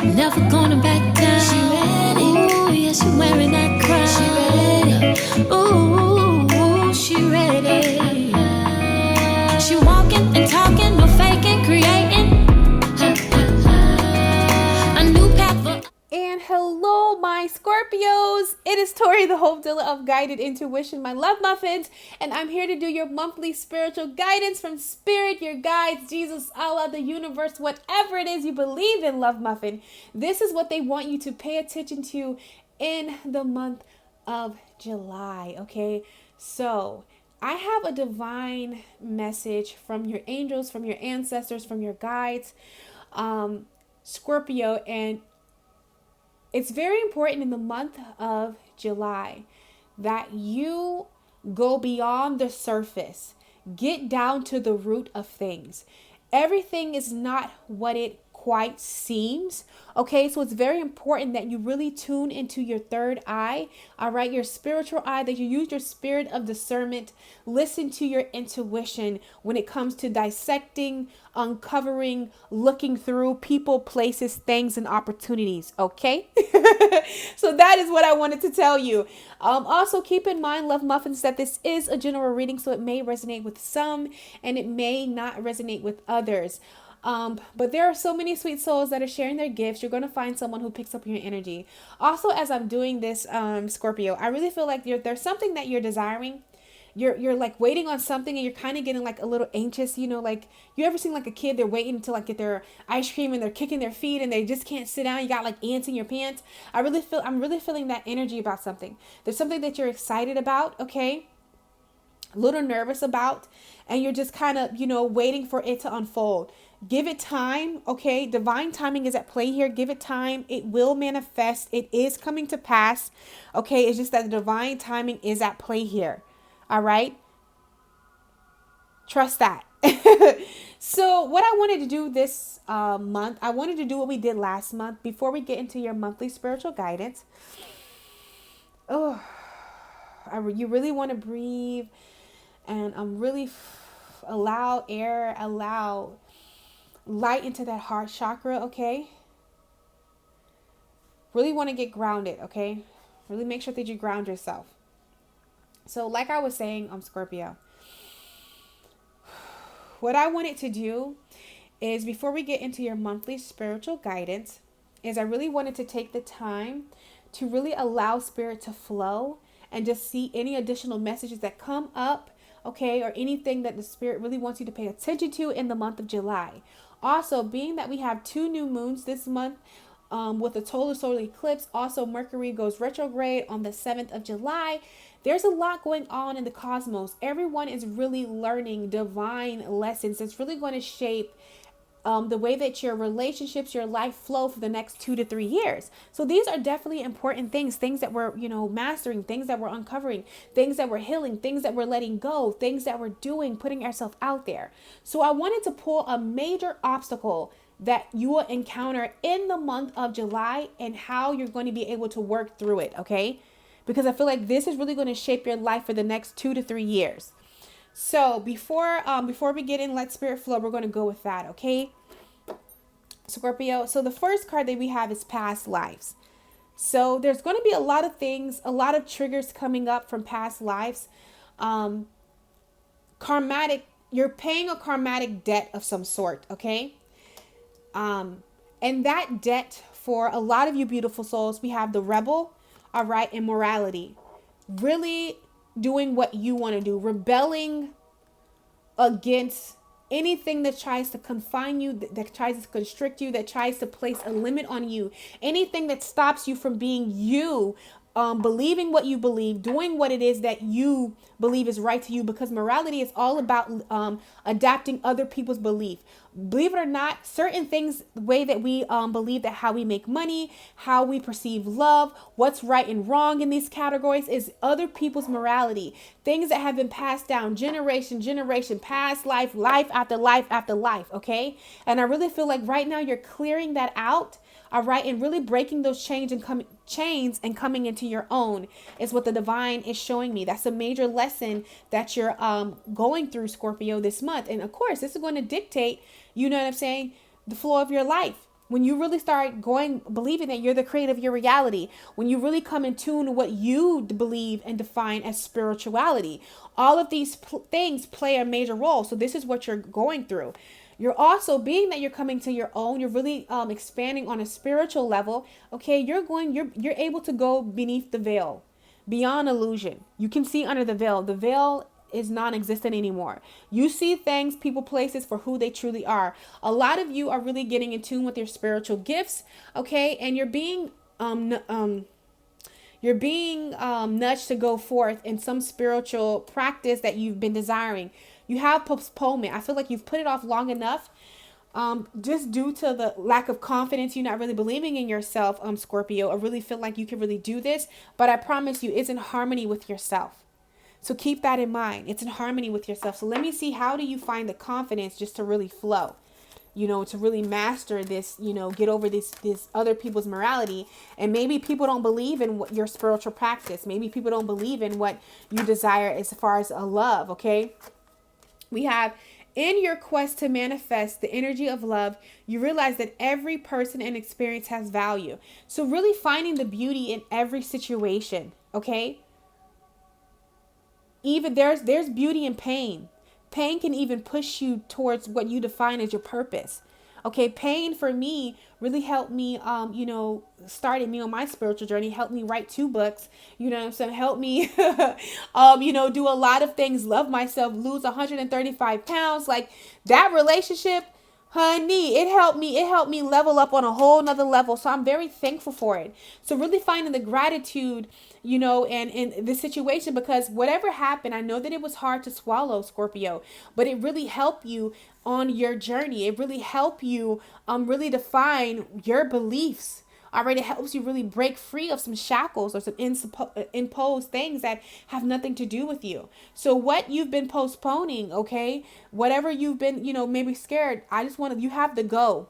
Never gonna back down. She ready. Ooh, yeah, she wearing that crown. She ready. Ooh, she ready. She walking and talking, no faking, creating a new path for. And hello, my Scorpios. It is Tori, the Hope Dealer of Guided Intuition, my love muffins, and I'm here to do your monthly spiritual guidance from Spirit, your guides, Jesus, Allah, the universe, whatever it is you believe in, love muffin. This is what they want you to pay attention to in the month of July, okay? So, I have a divine message from your angels, from your ancestors, from your guides, Scorpio, and it's very important in the month of July that you go beyond the surface, get down to the root of things. Everything is not what it quite seems. Okay, so it's very important that you really tune into your third eye, all right, your spiritual eye, that you use your spirit of discernment, listen to your intuition when it comes to dissecting, uncovering, looking through people, places, things, and opportunities. Okay, so that is what I wanted to tell you. Also, keep in mind, love muffins, that this is a general reading, so it may resonate with some and it may not resonate with others. But there are so many sweet souls that are sharing their gifts. You're going to find someone who picks up your energy. Also, as I'm doing this, Scorpio, I really feel like there's something that you're desiring. You're like waiting on something and you're kind of getting like a little anxious, you know, like you ever seen like a kid, they're waiting to like get their ice cream and they're kicking their feet and they just can't sit down. You got like ants in your pants. I'm really feeling that energy about something. There's something that you're excited about. Okay. A little nervous about, and you're just kind of, you know, waiting for it to unfold. Give it time, okay? Divine timing is at play here. Give it time. It will manifest. It is coming to pass, okay? It's just that the divine timing is at play here, all right? Trust that. So what I wanted to do this month, I wanted to do what we did last month. Before we get into your monthly spiritual guidance, you really want to breathe and really allow light into that heart chakra, okay? Really want to get grounded, okay? Really make sure that you ground yourself. So like I was saying, Scorpio, what I wanted to do is, before we get into your monthly spiritual guidance, is I really wanted to take the time to really allow Spirit to flow and just see any additional messages that come up, okay, or anything that the Spirit really wants you to pay attention to in the month of July. Also, being that we have 2 new moons this month, with a total solar eclipse, also Mercury goes retrograde on the 7th of July. There's a lot going on in the cosmos. Everyone is really learning divine lessons. It's really going to shape the way that your relationships, your life flow for the next 2 to 3 years. So these are definitely important things that we're, you know, mastering, things that we're uncovering, things that we're healing, things that we're letting go, things that we're doing, putting ourselves out there. So I wanted to pull a major obstacle that you will encounter in the month of July and how you're going to be able to work through it, okay? Because I feel like this is really going to shape your life for the next 2 to 3 years. So before we get in Let Spirit Flow, we're going to go with that, okay? Scorpio. So the first card that we have is past lives. So there's going to be a lot of things, a lot of triggers coming up from past lives. Karmatic, you're paying a karmatic debt of some sort, okay? And that debt, for a lot of you beautiful souls, we have the rebel, all right, and morality. Really doing what you want to do, rebelling against anything that tries to confine you, that tries to constrict you, that tries to place a limit on you, anything that stops you from being you, believing what you believe, doing what it is that you believe is right to you, because morality is all about adapting other people's belief. Believe it or not, certain things, the way that we believe, that how we make money, how we perceive love, what's right and wrong in these categories, is other people's morality. Things that have been passed down generation, past life, life after life after life, okay? And I really feel like right now you're clearing that out, all right, and really breaking those chains and coming into your own is what the divine is showing me. That's a major lesson that you're going through, Scorpio, this month. And of course, this is going to dictate, you know what I'm saying, the flow of your life. When you really start believing that you're the creator of your reality, when you really come in tune to what you believe and define as spirituality, all of these things play a major role. So this is what you're going through. You're also, being that you're coming to your own, you're really expanding on a spiritual level. Okay, you're able to go beneath the veil, beyond illusion. You can see under the veil. The veil is non-existent anymore. You see things, people, places for who they truly are. A lot of you are really getting in tune with your spiritual gifts, okay? And you're being nudged to go forth in some spiritual practice that you've been desiring. You have postponement. I feel like you've put it off long enough, just due to the lack of confidence, you not really believing in yourself, Scorpio. I really feel like you can really do this, but I promise you, it's in harmony with yourself. So keep that in mind. It's in harmony with yourself. So let me see, how do you find the confidence just to really flow? To really master this, get over this other people's morality. And maybe people don't believe in what your spiritual practice. Maybe people don't believe in what you desire as far as a love, okay? We have, in your quest to manifest the energy of love, you realize that every person and experience has value. So really finding the beauty in every situation, okay? Even there's beauty in pain. Pain can even push you towards what you define as your purpose. Okay, pain for me really helped me, started me on my spiritual journey, helped me write 2 books, helped me, do a lot of things, love myself, lose 135 pounds. Like that relationship, honey, it helped me level up on a whole nother level. So I'm very thankful for it. So really finding the gratitude, and in this situation, because whatever happened, I know that it was hard to swallow, Scorpio, but it really helped you on your journey. It really helped you really define your beliefs. Alright, it helps you really break free of some shackles or some imposed things that have nothing to do with you. So what you've been postponing, okay, whatever you've been, maybe scared, you have the go.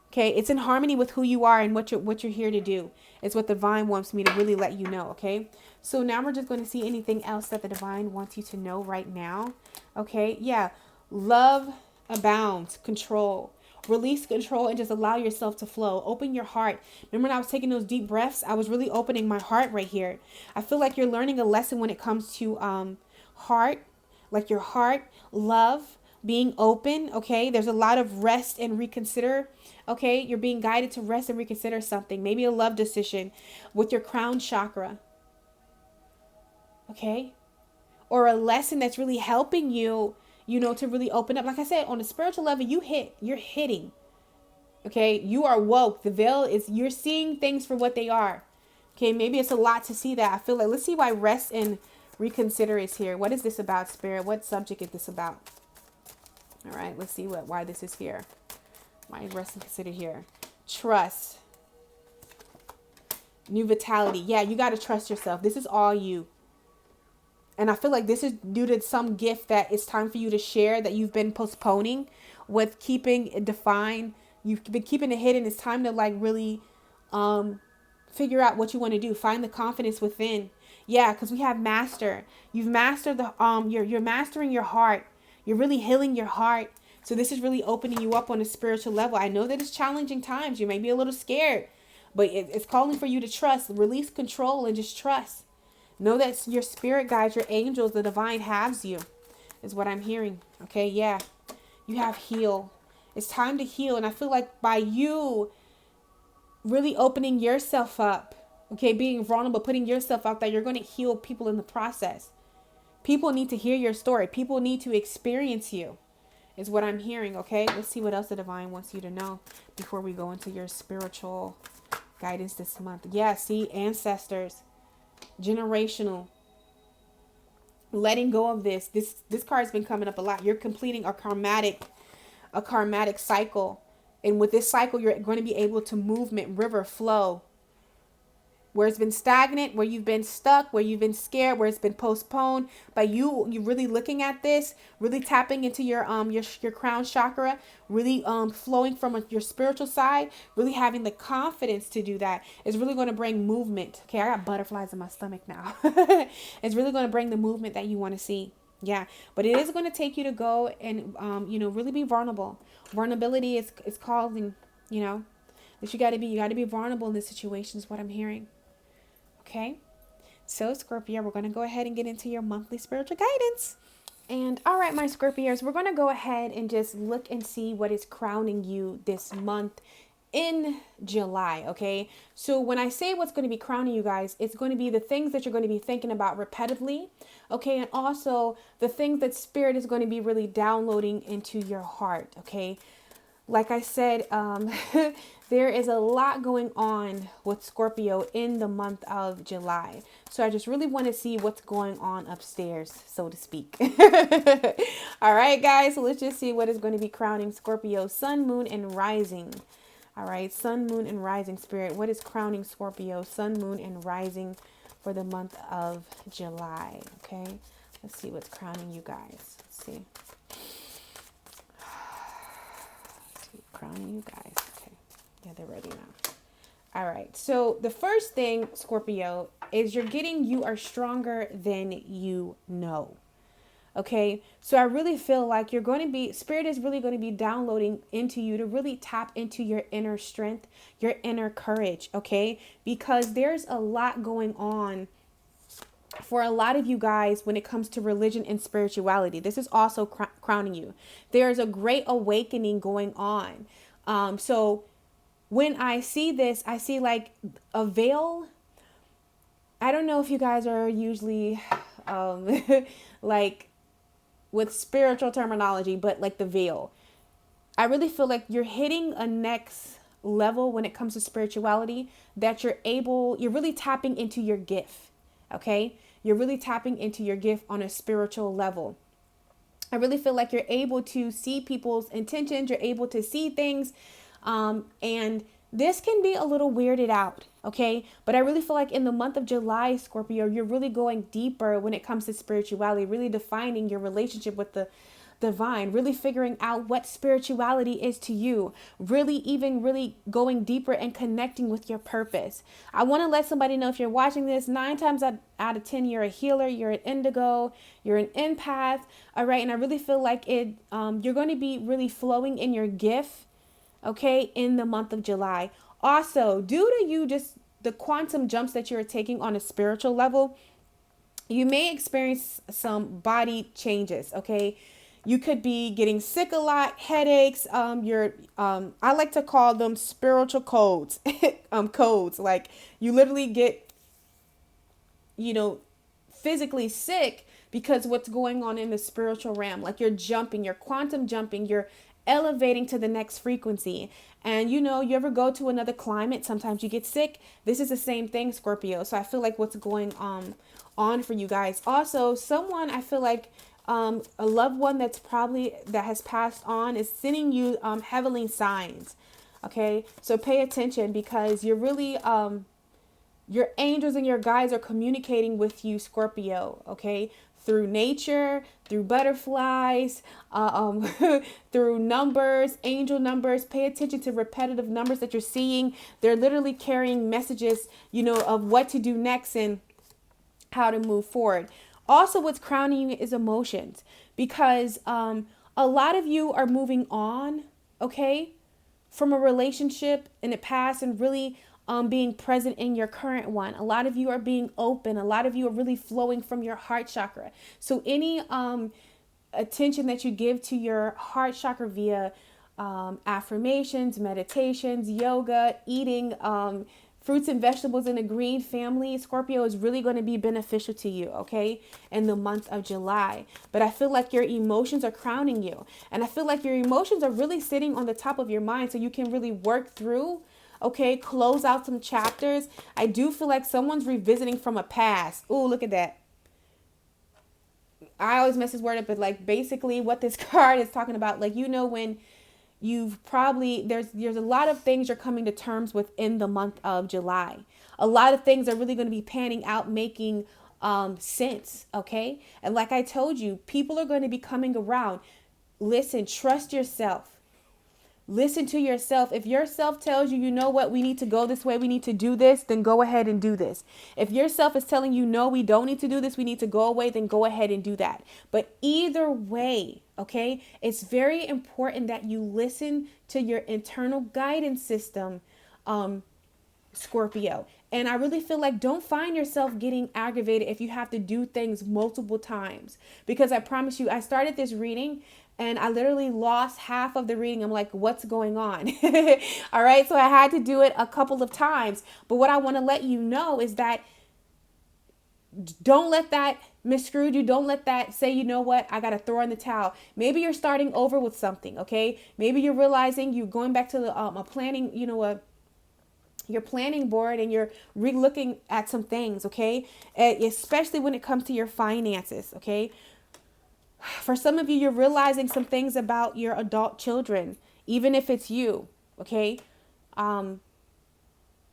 Okay, it's in harmony with who you are and what you're here to do. It's what the divine wants me to really let you know, okay? So now we're just going to see anything else that the divine wants you to know right now. Okay, yeah. Love abounds, control. Release control and just allow yourself to flow. Open your heart. Remember when I was taking those deep breaths? I was really opening my heart right here. I feel like you're learning a lesson when it comes to heart, like your heart, love, being open, okay? There's a lot of rest and reconsider, okay? You're being guided to rest and reconsider something. Maybe a love decision with your crown chakra, okay? Or a lesson that's really helping you, to really open up. Like I said, on a spiritual level, you're hitting, okay? You are woke. The veil is, you're seeing things for what they are, okay? Maybe it's a lot to see that. I feel like, let's see why rest and reconsider is here. What is this about, Spirit? What subject is this about? All right, let's see why this is here. Why is rest and consider here? Trust. New vitality. Yeah, you got to trust yourself. This is all you. And I feel like this is due to some gift that it's time for you to share that you've been postponing with keeping it defined. You've been keeping it hidden. It's time to really figure out what you want to do. Find the confidence within. Yeah, because we have master. You've mastered you're mastering your heart. You're really healing your heart. So this is really opening you up on a spiritual level. I know that it's challenging times. You may be a little scared, but it's calling for you to trust, release control, and just trust. Know that your spirit guides, your angels, the divine has you, is what I'm hearing. Okay, yeah. You have heal. It's time to heal. And I feel like by you really opening yourself up, okay, being vulnerable, putting yourself out there, you're going to heal people in the process. People need to hear your story. People need to experience you, is what I'm hearing, okay? Let's see what else the divine wants you to know before we go into your spiritual guidance this month. Yeah, see, ancestors, generational, letting go of this. This card's been coming up a lot. You're completing a karmatic cycle. And with this cycle, you're going to be able to movement, river, flow. Where it's been stagnant, where you've been stuck, where you've been scared, where it's been postponed. By you really looking at this, really tapping into your crown chakra, really flowing from your spiritual side, really having the confidence to do that is really going to bring movement. Okay, I got butterflies in my stomach now. It's really going to bring the movement that you want to see. Yeah, but it is going to take you to go and really be vulnerable. Vulnerability is causing, That you got to be vulnerable in this situation is what I'm hearing. Okay? So, Scorpio, we're going to go ahead and get into your monthly spiritual guidance. And all right, my Scorpios, we're going to go ahead and just look and see what is crowning you this month in July. Okay. So when I say what's going to be crowning you guys, it's going to be the things that you're going to be thinking about repetitively. Okay. And also the things that Spirit is going to be really downloading into your heart. Okay. Like I said, there is a lot going on with Scorpio in the month of July. So I just really want to see what's going on upstairs, so to speak. All right, guys, so let's just see what is going to be crowning Scorpio, Sun, Moon, and Rising. All right, Sun, Moon, and Rising, Spirit. What is crowning Scorpio, Sun, Moon, and Rising for the month of July? Okay, let's see what's crowning you guys. Let's see. Crowning you guys. Okay. Yeah, they're ready now. All right. So the first thing, Scorpio, is you are stronger than you know. Okay. So I really feel like Spirit is really going to be downloading into you to really tap into your inner strength, your inner courage. Okay. Because there's a lot going on for a lot of you guys when it comes to religion and spirituality. This is also crowning you. There's a great awakening going on. So when I see this, I see like a veil. I don't know if you guys are usually like with spiritual terminology, but like the veil. I really feel like you're hitting a next level when it comes to spirituality, that you're really tapping into your gift. Okay. You're really tapping into your gift on a spiritual level. I really feel like you're able to see people's intentions. You're able to see things. And this can be a little weirded out. Okay. But I really feel like in the month of July, Scorpio, you're really going deeper when it comes to spirituality, really defining your relationship with the divine, really figuring out what spirituality is to you, really going deeper and connecting with your purpose. I want to let somebody know, if you're watching this, 9 times out of 10, you're a healer, you're an indigo, you're an empath. All right. And I really feel like you're going to be really flowing in your gift. Okay. In the month of July. Also, due to you just the quantum jumps that you're taking on a spiritual level, you may experience some body changes. Okay. You could be getting sick a lot, headaches. I like to call them spiritual codes. Codes. Like you literally get, physically sick because what's going on in the spiritual realm. Like you're quantum jumping, you're elevating to the next frequency. And you ever go to another climate, sometimes you get sick. This is the same thing, Scorpio. So I feel like what's going on for you guys. Also, someone, I feel like, a loved one that has passed on is sending you heavenly signs. Okay, so pay attention, because you're really your angels and your guides are communicating with you, Scorpio. Okay, through nature, through butterflies, through numbers, angel numbers. Pay attention to repetitive numbers that you're seeing. They're literally carrying messages, of what to do next and how to move forward. Also, what's crowning you is emotions, because a lot of you are moving on, okay, from a relationship in the past and really being present in your current one. A lot of you are being open. A lot of you are really flowing from your heart chakra. So any attention that you give to your heart chakra via affirmations, meditations, yoga, eating fruits and vegetables in a green family, Scorpio, is really going to be beneficial to you, okay, in the month of July. But I feel like your emotions are crowning you. And I feel like your emotions are really sitting on the top of your mind, so you can really work through, okay, close out some chapters. I do feel like someone's revisiting from a past. Ooh, look at that. I always mess this word up, but like basically what this card is talking about, like, when you've probably, there's a lot of things you're coming to terms with in the month of July. A lot of things are really going to be panning out, making sense. Okay. And like I told you, people are going to be coming around. Listen, trust yourself. Listen to yourself. If your self tells you, what, we need to go this way, we need to do this, then go ahead and do this. If your self is telling you, no, we don't need to do this, we need to go away, then go ahead and do that. But either way, okay, it's very important that you listen to your internal guidance system Scorpio. And I really feel like don't find yourself getting aggravated if you have to do things multiple times. Because I promise you, I started this reading and I literally lost half of the reading. I'm like, what's going on? All right. So I had to do it a couple of times. But what I want to let you know is that don't let that miscrew you. Don't let that say, you know what, I got to throw in the towel. Maybe you're starting over with something. Okay. Maybe you're realizing you're going back to the a planning, your planning board and you're re-looking at some things, okay? Especially when it comes to your finances, okay? For some of you, you're realizing some things about your adult children, even if it's you, okay?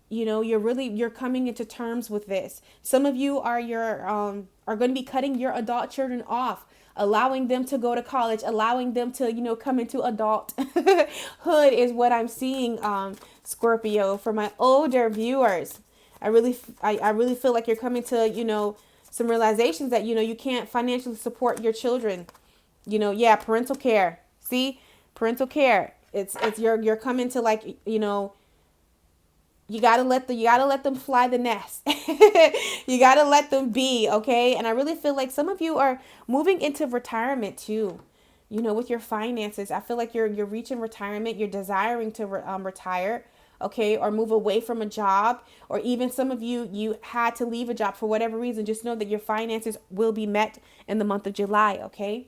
You're coming into terms with this. Some of you are going to be cutting your adult children off, allowing them to go to college, allowing them to, come into adulthood is what I'm seeing, Scorpio. For my older viewers, I really feel like you're coming to, some realizations that, you can't financially support your children. Parental care. See, parental care. It's you're coming to like, you gotta let them fly the nest. You gotta let them be, okay? And I really feel like some of you are moving into retirement too. With your finances, I feel like you're reaching retirement. You're desiring to retire, okay, or move away from a job, or even some of you had to leave a job for whatever reason. Just know that your finances will be met in the month of July, okay?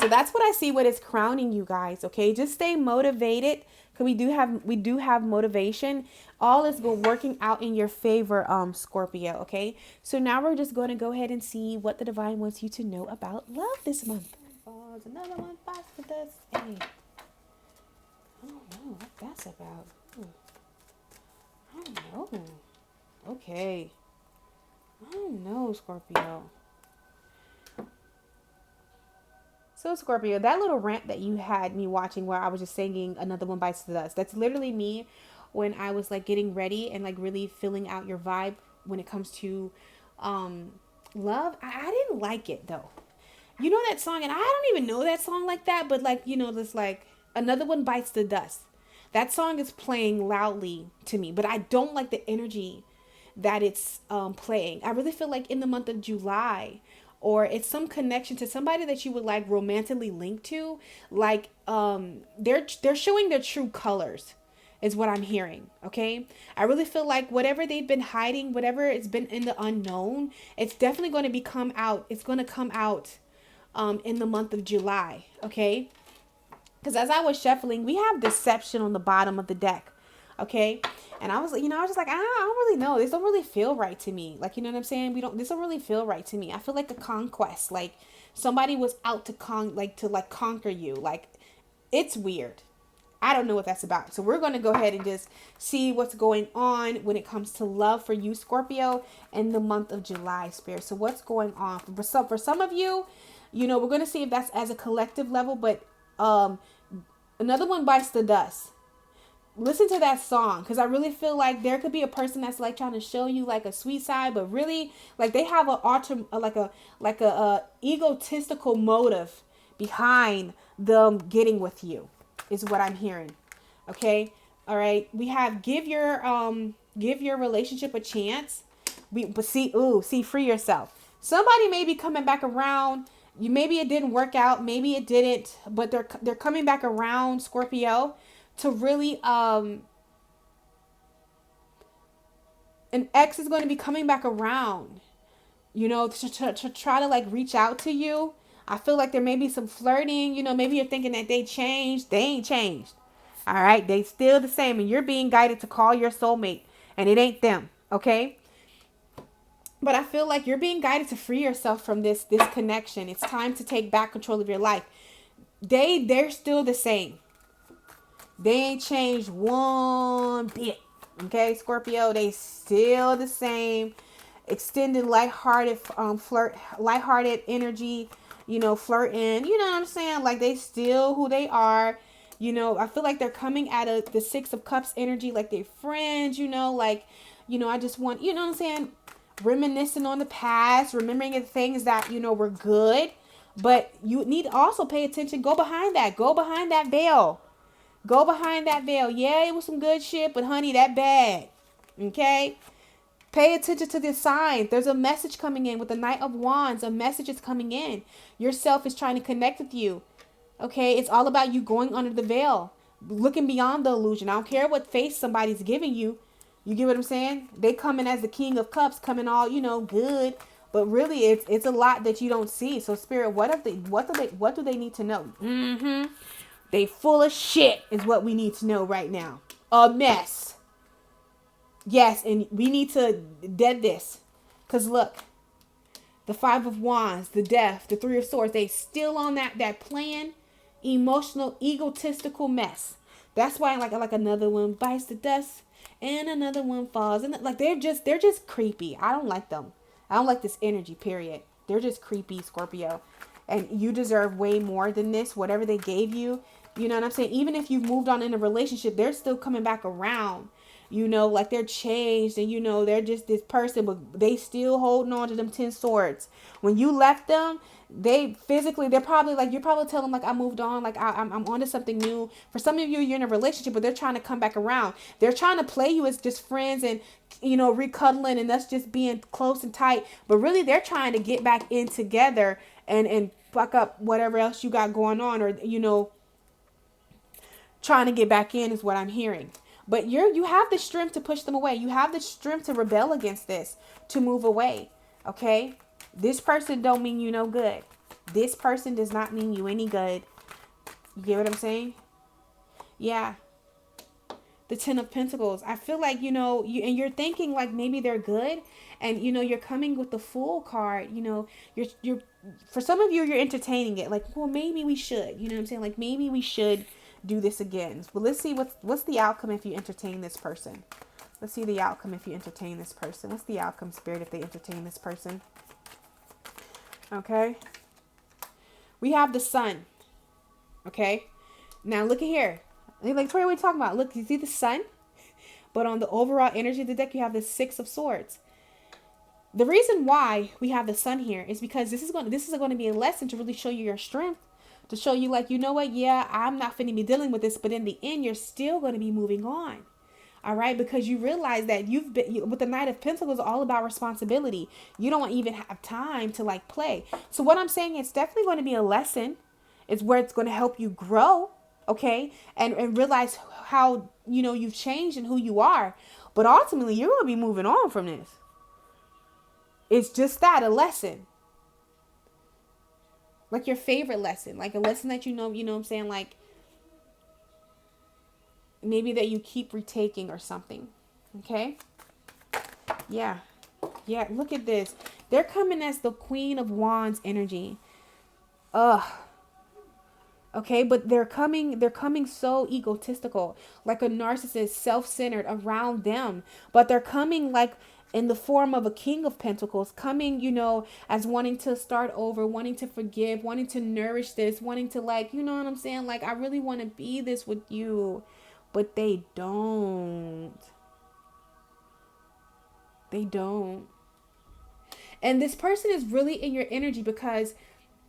So that's what I see. What is crowning you guys, okay? Just stay motivated. Because we do have motivation. All is working out in your favor, Scorpio, okay? So now we're just going to go ahead and see what the divine wants you to know about love this month. Another one bites the dust. Hey. I don't know what that's about. I don't know. Okay. I don't know, Scorpio. So Scorpio, that little rant that you had me watching where I was just singing Another One Bites the Dust, that's literally me when I was like getting ready and like really filling out your vibe when it comes to love. I didn't like it though. You know that song, and I don't even know that song like that, but like, this like Another One Bites the Dust. That song is playing loudly to me, but I don't like the energy that it's playing. I really feel like in the month of July, or it's some connection to somebody that you would like romantically link to, like they're showing their true colors is what I'm hearing, okay? I really feel like whatever they've been hiding, whatever it's been in the unknown, it's definitely going to come out. It's going to come out in the month of July, okay? Because as I was shuffling, we have deception on the bottom of the deck, okay? And I was like, I was just like, I don't really know. This don't really feel right to me. Like, you know what I'm saying? This don't really feel right to me. I feel like a conquest. Like somebody was out to conquer you. Like it's weird. I don't know what that's about. So we're going to go ahead and just see what's going on when it comes to love for you, Scorpio, in the month of July, Spirit. So what's going on for some of you, we're going to see if that's as a collective level, but Another One Bites the Dust. Listen to that song, because I really feel like there could be a person that's like trying to show you like a sweet side, but really like they have a egotistical motive behind them getting with you, is what I'm hearing. Okay, all right. We have give your relationship a chance. See, free yourself. Somebody may be coming back around. Maybe it didn't work out, maybe it didn't, but they're coming back around, Scorpio, to really an ex is going to be coming back around, to try to like reach out to you. I feel like there may be some flirting, maybe you're thinking that they changed. They ain't changed. All right, they still the same, and you're being guided to call your soulmate, and it ain't them, okay? But I feel like you're being guided to free yourself from this connection. It's time to take back control of your life. They're still the same. They ain't changed one bit. Okay, Scorpio, they still the same. Extended lighthearted lighthearted energy, flirting. You know what I'm saying? Like they still who they are. I feel like they're coming out of the Six of Cups energy, like they're friends, I just want, what I'm saying? Reminiscing on the past, remembering the things that, were good. But you need to also pay attention. Go behind that veil. Go behind that veil. Yeah, it was some good shit, but honey, that bad. Okay? Pay attention to the signs. There's a message coming in with the Knight of Wands. A message is coming in. Yourself is trying to connect with you. Okay? It's all about you going under the veil. Looking beyond the illusion. I don't care what face somebody's giving you. You get what I'm saying? They come in as the King of Cups, coming all, good. But really it's a lot that you don't see. So Spirit, what do they need to know? They full of shit is what we need to know right now. A mess. Yes, and we need to dead this. Because look, the Five of Wands, the Death, the Three of Swords, they still on that plan, emotional, egotistical mess. That's why like another one bites the dust and another one falls. And like they're just creepy. I don't like them. I don't like this energy, period. They're just creepy, Scorpio. And you deserve way more than this. Whatever they gave you, you know what I'm saying? Even if you've moved on in a relationship, they're still coming back around. Like they're changed and they're just this person, but they still holding on to them 10 swords. When you left them, they're probably like, you're probably telling them like, I moved on, like I'm on to something new. For some of you, you're in a relationship, but they're trying to come back around. They're trying to play you as just friends and, recuddling and that's just being close and tight. But really they're trying to get back in together and fuck up whatever else you got going on, or, trying to get back in is what I'm hearing. But you have the strength to push them away. You have the strength to rebel against this, to move away. Okay? This person don't mean you no good. This person does not mean you any good. You get what I'm saying? Yeah. The Ten of Pentacles. I feel like, you're thinking like maybe they're good. And, you're coming with the Fool card. You're for some of you're entertaining it. Like, well, maybe we should. You know what I'm saying? Like, maybe we should do this again. Well, let's see what's the outcome if you entertain this person. Let's see the outcome if you entertain this person. What's the outcome, Spirit, if they entertain this person? Okay. We have the Sun. Okay. Now look at here. Like, Tori, what are you talking about? Look, you see the Sun? But on the overall energy of the deck, you have the Six of Swords. The reason why we have the Sun here is because this is going to be a lesson to really show you your strength. To show you like, you know what? Yeah, I'm not finna be dealing with this. But in the end, you're still going to be moving on. All right. Because you realize that with the Knight of Pentacles, all about responsibility. You don't even have time to like play. So what I'm saying, it's definitely going to be a lesson. It's where it's going to help you grow. Okay. And realize how, you've changed and who you are. But ultimately, you're going to be moving on from this. It's just that, a lesson. Like your favorite lesson, like a lesson that you know what I'm saying? Like maybe that you keep retaking or something. Okay. Yeah. Yeah. Look at this. They're coming as the Queen of Wands energy. Okay. But they're coming so egotistical, like a narcissist, self-centered around them, but they're coming like in the form of a King of Pentacles, coming, as wanting to start over, wanting to forgive, wanting to nourish this, wanting to like, you know what I'm saying? Like, I really want to be this with you, but they don't. They don't. And this person is really in your energy because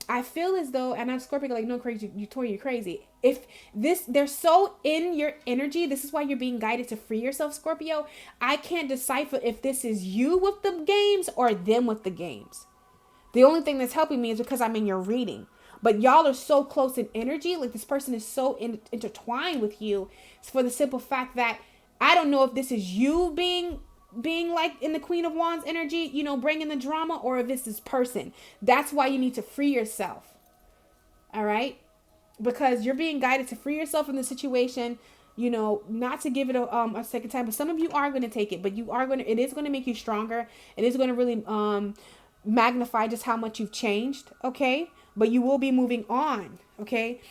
I feel as though, and I'm Scorpio, like, no, crazy, Tori, you're crazy. If they're so in your energy, this is why you're being guided to free yourself, Scorpio. I can't decipher if this is you with the games or them with the games. The only thing that's helping me is because I'm in your reading. But y'all are so close in energy, like this person is so intertwined with you. It's for the simple fact that I don't know if this is you being like in the Queen of Wands energy, bringing the drama, or if it's this person. That's why you need to free yourself. All right? Because you're being guided to free yourself from the situation, not to give it a second time. But some of you are going to take it, but it is going to make you stronger. It is going to really magnify just how much you've changed. Okay? But you will be moving on. Okay?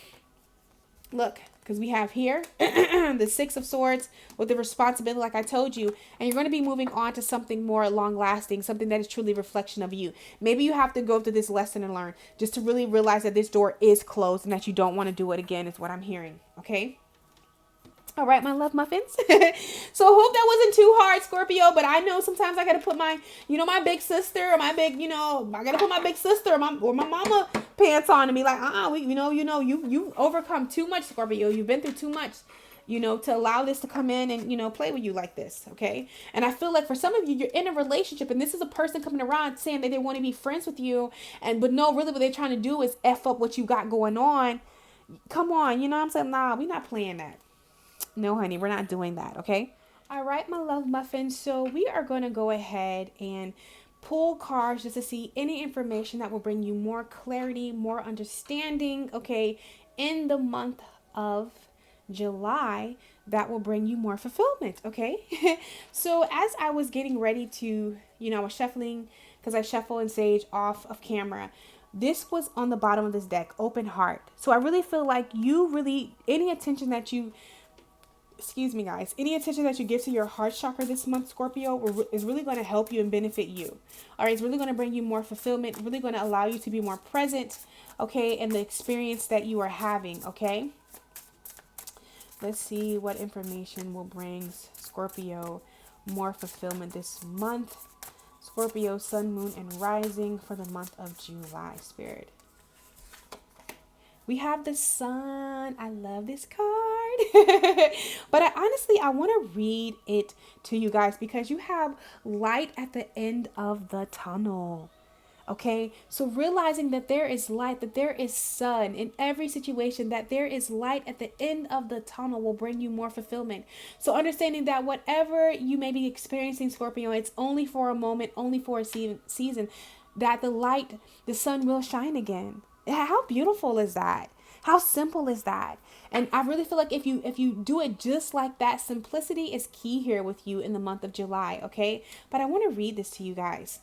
Look. Because we have here the Six of Swords with the responsibility, like I told you. And you're going to be moving on to something more long-lasting, something that is truly a reflection of you. Maybe you have to go through this lesson and learn just to really realize that this door is closed and that you don't want to do it again is what I'm hearing. Okay? All right, my love muffins. So hope that wasn't too hard, Scorpio. But I know sometimes I got to put my, my big sister or my big, I got to put my big sister or my mama pants on and be like, you overcome too much, Scorpio. You've been through too much, to allow this to come in and, play with you like this. Okay. And I feel like for some of you, you're in a relationship and this is a person coming around saying that they want to be friends with you. But no, really what they're trying to do is F up what you got going on. Come on. You know what I'm saying? Nah, we're not playing that. No, honey, we're not doing that, okay? All right, my love muffins. So we are going to go ahead and pull cards just to see any information that will bring you more clarity, more understanding, okay, in the month of July that will bring you more fulfillment, okay? So as I was getting ready to, I was shuffling because I shuffle and sage off of camera. This was on the bottom of this deck, open heart. So I really feel like any attention that you guys, any attention that you give to your heart chakra this month, Scorpio, is really going to help you and benefit you. All right, it's really going to bring you more fulfillment, really going to allow you to be more present, okay, in the experience that you are having, okay? Let's see what information will bring Scorpio more fulfillment this month. Scorpio, sun, moon, and rising for the month of July, Spirit. We have the sun. I love this card. But I want to read it to you guys because you have light at the end of the tunnel. Okay, so realizing that there is light, that there is sun in every situation, that there is light at the end of the tunnel will bring you more fulfillment. So understanding that whatever you may be experiencing, Scorpio, it's only for a moment, only for a season, that the sun will shine again. How beautiful is that? How simple is that? And I really feel like if you do it just like that, simplicity is key here with you in the month of July, okay? But I want to read this to you guys.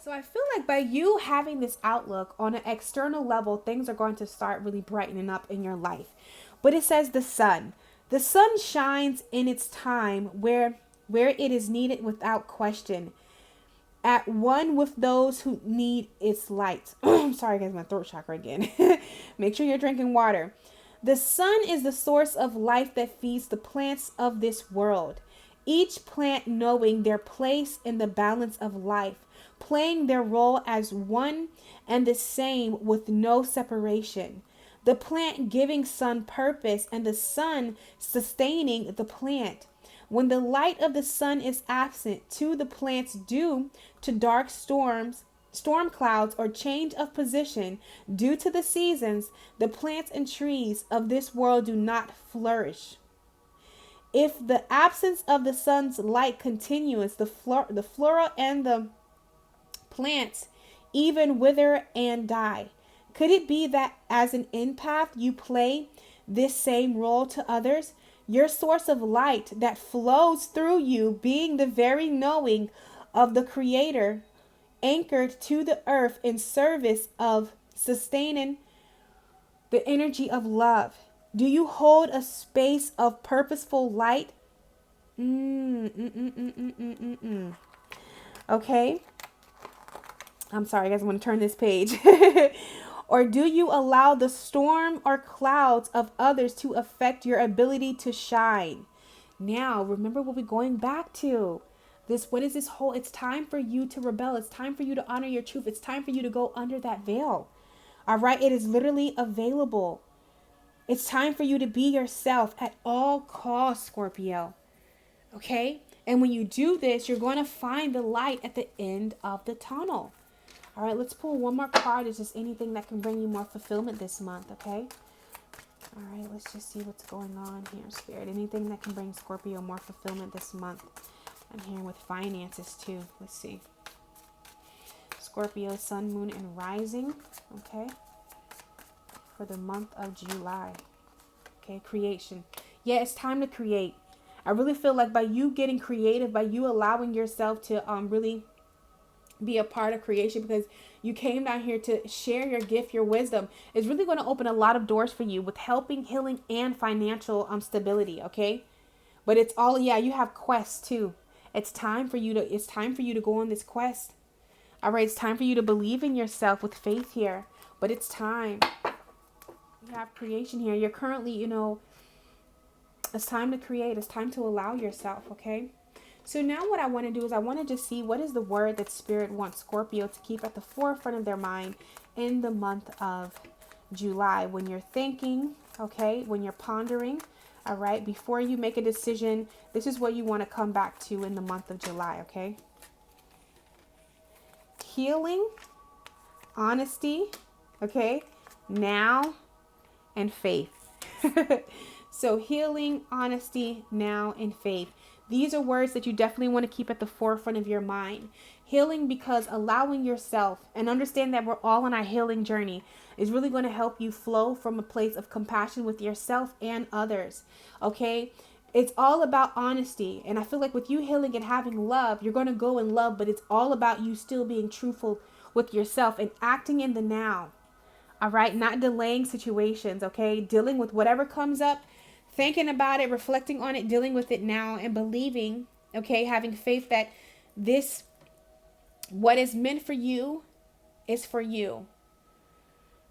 So I feel like by you having this outlook on an external level, things are going to start really brightening up in your life. But it says the sun. The sun shines in its time where it is needed without question. At one with those who need its light. I'm sorry, guys, my throat chakra again. Make sure you're drinking water. The sun is the source of life that feeds the plants of this world. Each plant knowing their place in the balance of life, playing their role as one and the same with no separation. The plant giving sun purpose and the sun sustaining the plant. When the light of the sun is absent to the plants due to dark storm clouds, or change of position due to the seasons, the plants and trees of this world do not flourish. If the absence of the sun's light continues, the flora and the plants even wither and die. Could it be that as an empath you play this same role to others? Your source of light that flows through you being the very knowing of the Creator, anchored to the earth in service of sustaining the energy of love. Do you hold a space of purposeful light? Okay. I'm sorry, guys. I'm going to turn this page. Or do you allow the storm or clouds of others to affect your ability to shine? Now, remember what we're going back to. What is this whole? It's time for you to rebel. It's time for you to honor your truth. It's time for you to go under that veil. All right. It is literally available. It's time for you to be yourself at all costs, Scorpio. Okay. And when you do this, you're going to find the light at the end of the tunnel. All right, let's pull one more card. Is just anything that can bring you more fulfillment this month, okay? All right, let's just see what's going on here, Spirit. Anything that can bring Scorpio more fulfillment this month. I'm hearing with finances, too. Let's see. Scorpio, sun, moon, and rising, okay? For the month of July. Okay, creation. Yeah, it's time to create. I really feel like by you getting creative, by you allowing yourself to really be a part of creation, because you came down here to share your gift, your wisdom, is really going to open a lot of doors for you with helping, healing, and financial stability. Okay, but it's all, yeah, you have quests too. It's time for you to go on this quest. All right, it's time for you to believe in yourself with faith here. But it's time. You have creation here. You're currently, It's time to create. It's time to allow yourself, okay? So now what I want to do is I want to just see what is the word that Spirit wants Scorpio to keep at the forefront of their mind in the month of July. When you're thinking, okay, when you're pondering, all right, before you make a decision, this is what you want to come back to in the month of July, okay? Healing, honesty, okay, now, and faith. So healing, honesty, now, and faith. These are words that you definitely want to keep at the forefront of your mind. Healing, because allowing yourself, and understand that we're all on our healing journey, is really going to help you flow from a place of compassion with yourself and others. Okay? It's all about honesty. And I feel like with you healing and having love, you're going to go in love, but it's all about you still being truthful with yourself and acting in the now. All right? Not delaying situations, okay? Dealing with whatever comes up, thinking about it, reflecting on it, dealing with it now, and believing, okay, having faith that this, what is meant for you is for you.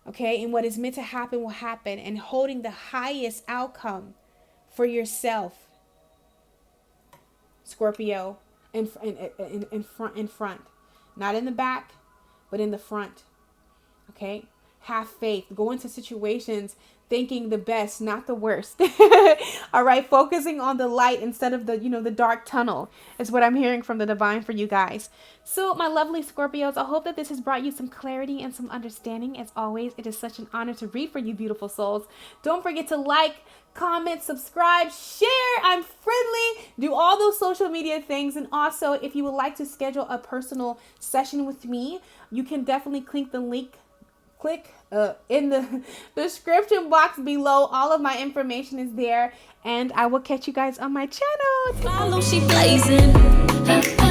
Okay, and what is meant to happen will happen, and holding the highest outcome for yourself, Scorpio, in front, not in the back, but in the front. Okay, have faith. Go into situations thinking the best, not the worst. All right, focusing on the light instead of the dark tunnel is what I'm hearing from the divine for you guys. So my lovely Scorpios, I hope that this has brought you some clarity and some understanding. As always, it is such an honor to read for you, beautiful souls. Don't forget to like, comment, subscribe, share. I'm friendly. Do all those social media things. And also, if you would like to schedule a personal session with me, you can definitely click in the description box below. All of my information is there, and I will catch you guys on my channel. Follow, she blazing.